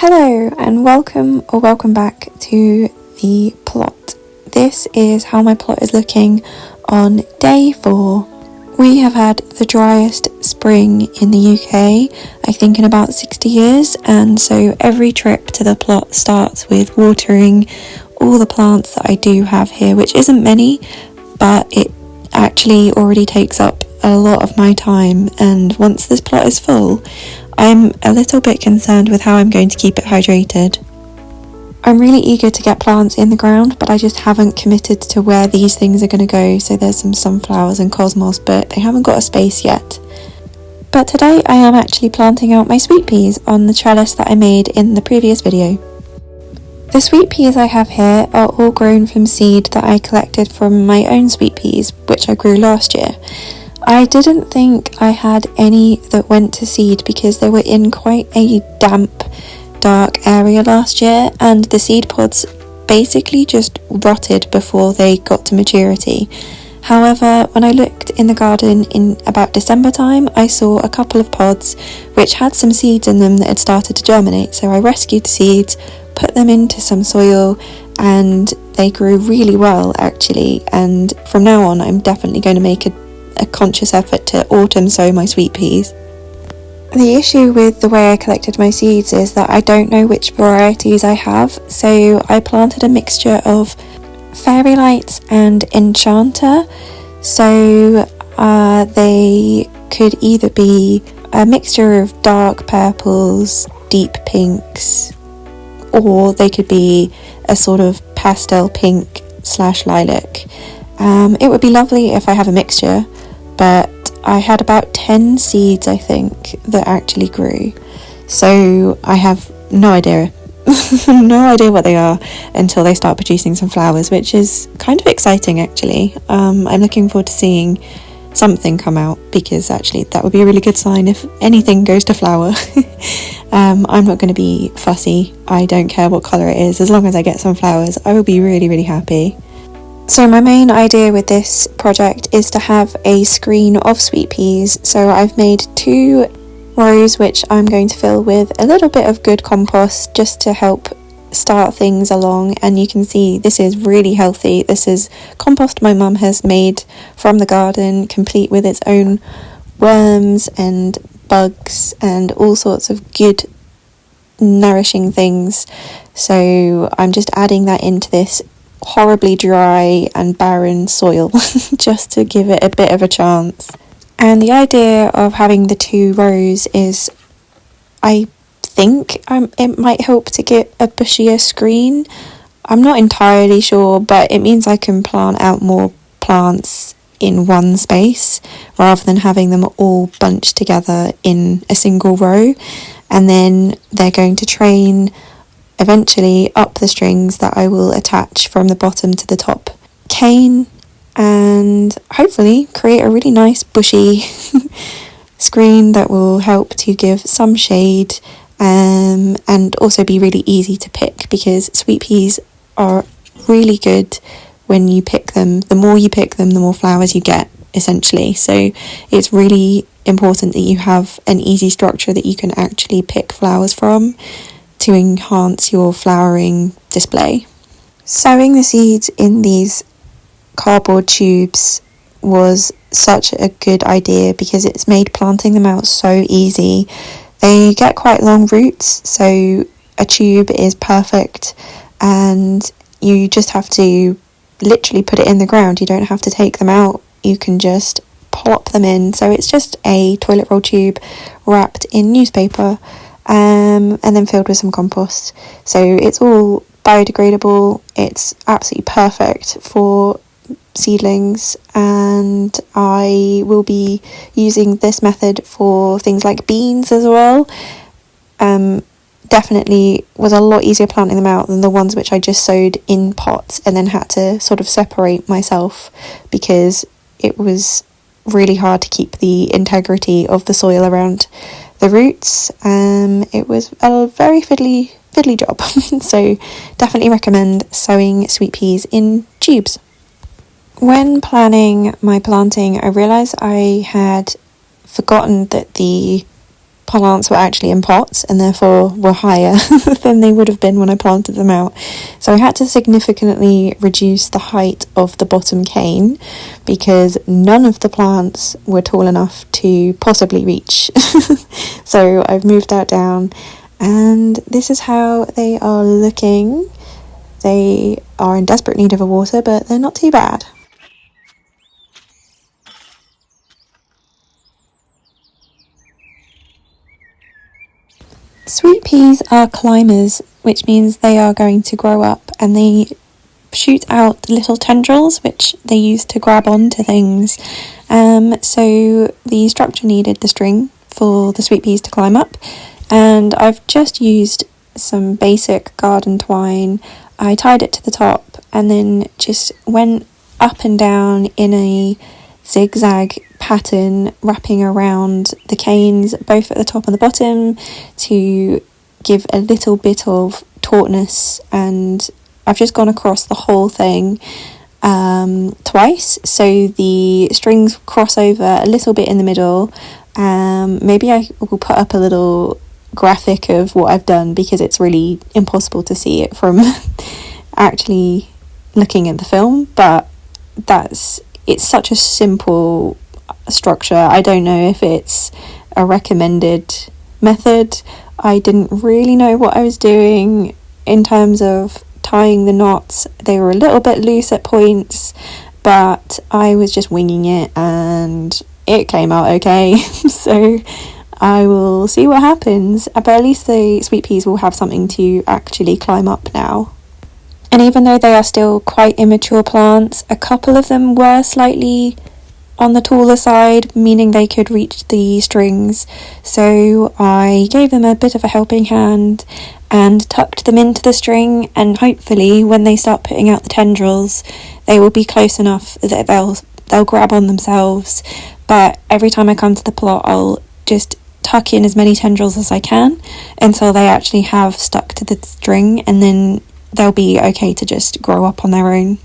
Hello and welcome back to the plot. This is how my plot is looking on day 4. We have had the driest spring in the UK, I think in about 60 years, and so every trip to the plot starts with watering all the plants that I do have here, which isn't many, but it actually already takes up a lot of my time, and once this plot is full, I'm a little bit concerned with how I'm going to keep it hydrated. I'm really eager to get plants in the ground, but I just haven't committed to where these things are going to go. So there's some sunflowers and cosmos, but they haven't got a space yet. But today I am actually planting out my sweet peas on the trellis that I made in the previous video. The sweet peas I have here are all grown from seed that I collected from my own sweet peas, which I grew last year. I didn't think I had any that went to seed because they were in quite a damp, dark area last year, and the seed pods basically just rotted before they got to maturity. However, when I looked in the garden in about December time, I saw a couple of pods which had some seeds in them that had started to germinate, so I rescued the seeds, put them into some soil, and they grew really well actually, and from now on I'm definitely going to make a conscious effort to autumn sow my sweet peas. The issue with the way I collected my seeds is that I don't know which varieties I have, so I planted a mixture of Fairy Lights and Enchanter, so they could either be a mixture of dark purples, deep pinks, or they could be a sort of pastel pink / lilac. It would be lovely if I have a mixture, but I had about 10 seeds I think that actually grew, so I have no idea what they are until they start producing some flowers, which is kind of exciting actually. I'm looking forward to seeing something come out, because actually that would be a really good sign if anything goes to flower. I'm not going to be fussy, I don't care what colour it is, as long as I get some flowers I will be really happy. So my main idea with this project is to have a screen of sweet peas, so I've made 2 rows which I'm going to fill with a little bit of good compost just to help start things along, and you can see this is really healthy. This is compost my mum has made from the garden, complete with its own worms and bugs and all sorts of good nourishing things, so I'm just adding that into this horribly dry and barren soil just to give it a bit of a chance. And the idea of having the 2 rows is I think it might help to get a bushier screen. I'm not entirely sure, but it means I can plant out more plants in one space rather than having them all bunched together in a single row, and then they're going to train eventually up the strings that I will attach from the bottom to the top cane, and hopefully create a really nice bushy screen that will help to give some shade, and also be really easy to pick, because sweet peas are really good when you pick them. The more you pick them, the more flowers you get essentially, so it's really important that you have an easy structure that you can actually pick flowers from to enhance your flowering display. Sowing the seeds in these cardboard tubes was such a good idea because it's made planting them out so easy. They get quite long roots, so a tube is perfect, and you just have to literally put it in the ground. You don't have to take them out, you can just plop them in. So it's just a toilet roll tube wrapped in newspaper, and then filled with some compost. So it's all biodegradable, it's absolutely perfect for seedlings, and I will be using this method for things like beans as well. Definitely was a lot easier planting them out than the ones which I just sowed in pots and then had to sort of separate myself, because it was really hard to keep the integrity of the soil around the roots. It was a very fiddly job. So definitely recommend sowing sweet peas in tubes. When planning my planting, I realised I had forgotten that the plants were actually in pots and therefore were higher than they would have been when I planted them out. So I had to significantly reduce the height of the bottom cane because none of the plants were tall enough to possibly reach. So I've moved that down, and this is how they are looking. They are in desperate need of a water, but they're not too bad. Sweet peas are climbers, which means they are going to grow up and they shoot out little tendrils which they use to grab onto things. So the structure needed the string for the sweet peas to climb up, and I've just used some basic garden twine. I tied it to the top and then just went up and down in a zigzag pattern, wrapping around the canes both at the top and the bottom to give a little bit of tautness, and I've just gone across the whole thing twice so the strings cross over a little bit in the middle. Maybe I will put up a little graphic of what I've done because it's really impossible to see it from actually looking at the film, but it's such a simple structure. I don't know if it's a recommended method. I didn't really know what I was doing in terms of tying the knots. They were a little bit loose at points, but I was just winging it and it came out okay. So I will see what happens, but at least the sweet peas will have something to actually climb up now. And even though they are still quite immature plants, a couple of them were slightly on the taller side, meaning they could reach the strings. So I gave them a bit of a helping hand and tucked them into the string, and hopefully when they start putting out the tendrils, they will be close enough that they'll grab on themselves. But every time I come to the plot, I'll just tuck in as many tendrils as I can until they actually have stuck to the string, and then they'll be okay to just grow up on their own.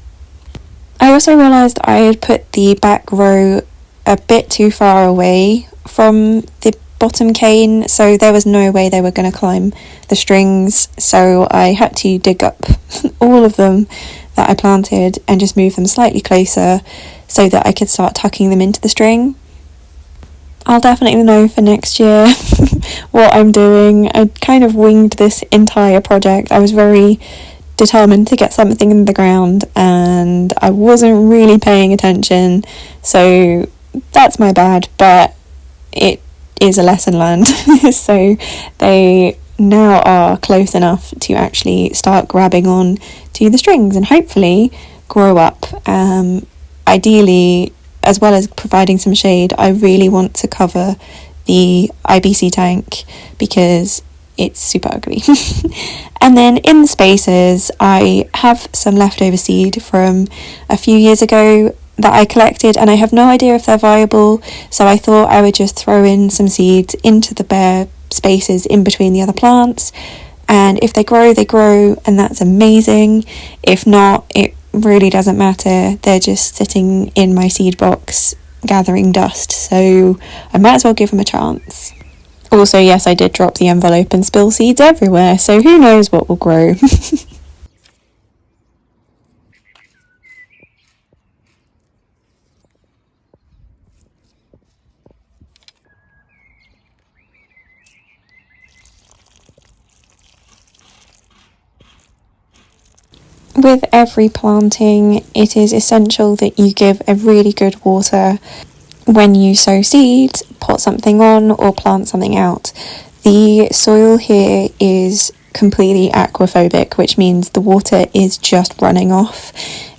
I also realised I had put the back row a bit too far away from the bottom cane, so there was no way they were going to climb the strings, so I had to dig up all of them that I planted and just move them slightly closer so that I could start tucking them into the string. I'll definitely know for next year what I'm doing. I kind of winged this entire project. I was very determined to get something in the ground and I wasn't really paying attention, so that's my bad, but it is a lesson learned. So they now are close enough to actually start grabbing on to the strings and hopefully grow up. Ideally, as well as providing some shade, I really want to cover the IBC tank because it's super ugly. And then in the spaces, I have some leftover seed from a few years ago that I collected, and I have no idea if they're viable, so I thought I would just throw in some seeds into the bare spaces in between the other plants, and if they grow, and that's amazing. If not, it really doesn't matter. They're just sitting in my seed box gathering dust, so I might as well give them a chance. Also, yes, I did drop the envelope and spill seeds everywhere, so who knows what will grow. With every planting, it is essential that you give a really good water. When you sow seeds, pot something on or plant something out. The soil here is completely aquaphobic, which means the water is just running off.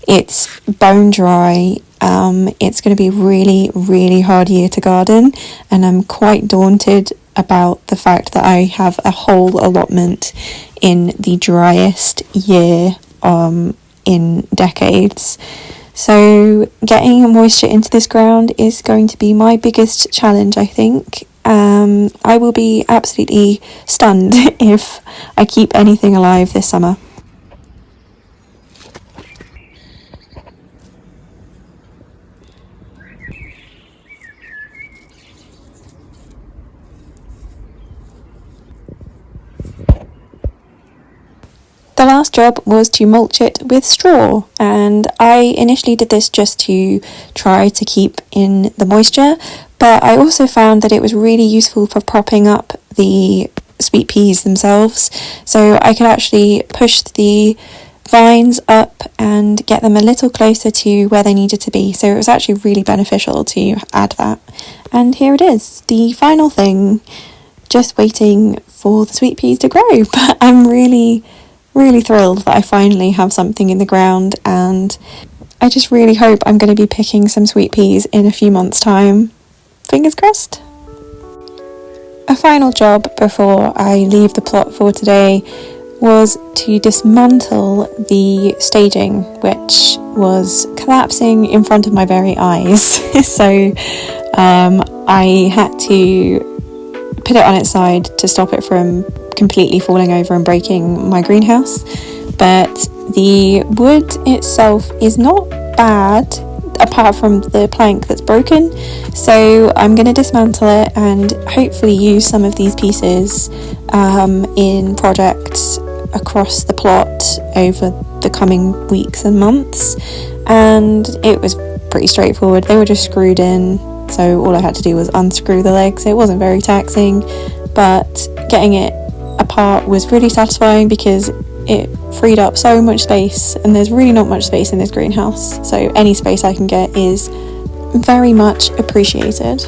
It's bone dry. It's going to be a really, really hard year to garden, and I'm quite daunted about the fact that I have a whole allotment in the driest year in decades. So getting moisture into this ground is going to be my biggest challenge, I think. I will be absolutely stunned if I keep anything alive this summer. The last job was to mulch it with straw, and I initially did this just to try to keep in the moisture, but I also found that it was really useful for propping up the sweet peas themselves, so I could actually push the vines up and get them a little closer to where they needed to be, so it was actually really beneficial to add that. And here it is, the final thing, just waiting for the sweet peas to grow. But I'm really thrilled that I finally have something in the ground, and I just really hope I'm going to be picking some sweet peas in a few months' time. Fingers crossed. A final job before I leave the plot for today was to dismantle the staging, which was collapsing in front of my very eyes. So I had to put it on its side to stop it from completely falling over and breaking my greenhouse. But the wood itself is not bad, apart from the plank that's broken, so I'm going to dismantle it and hopefully use some of these pieces in projects across the plot over the coming weeks and months. And it was pretty straightforward, they were just screwed in, so all I had to do was unscrew the legs. It wasn't very taxing, but getting it apart was really satisfying because it freed up so much space, and there's really not much space in this greenhouse, so any space I can get is very much appreciated.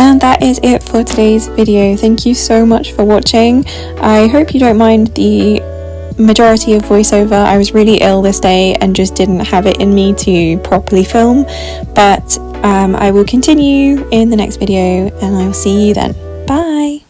And that is it for today's video. Thank you so much for watching. I hope you don't mind the majority of voiceover. I was really ill this day and just didn't have it in me to properly film, but I will continue in the next video, and I will see you then. Bye!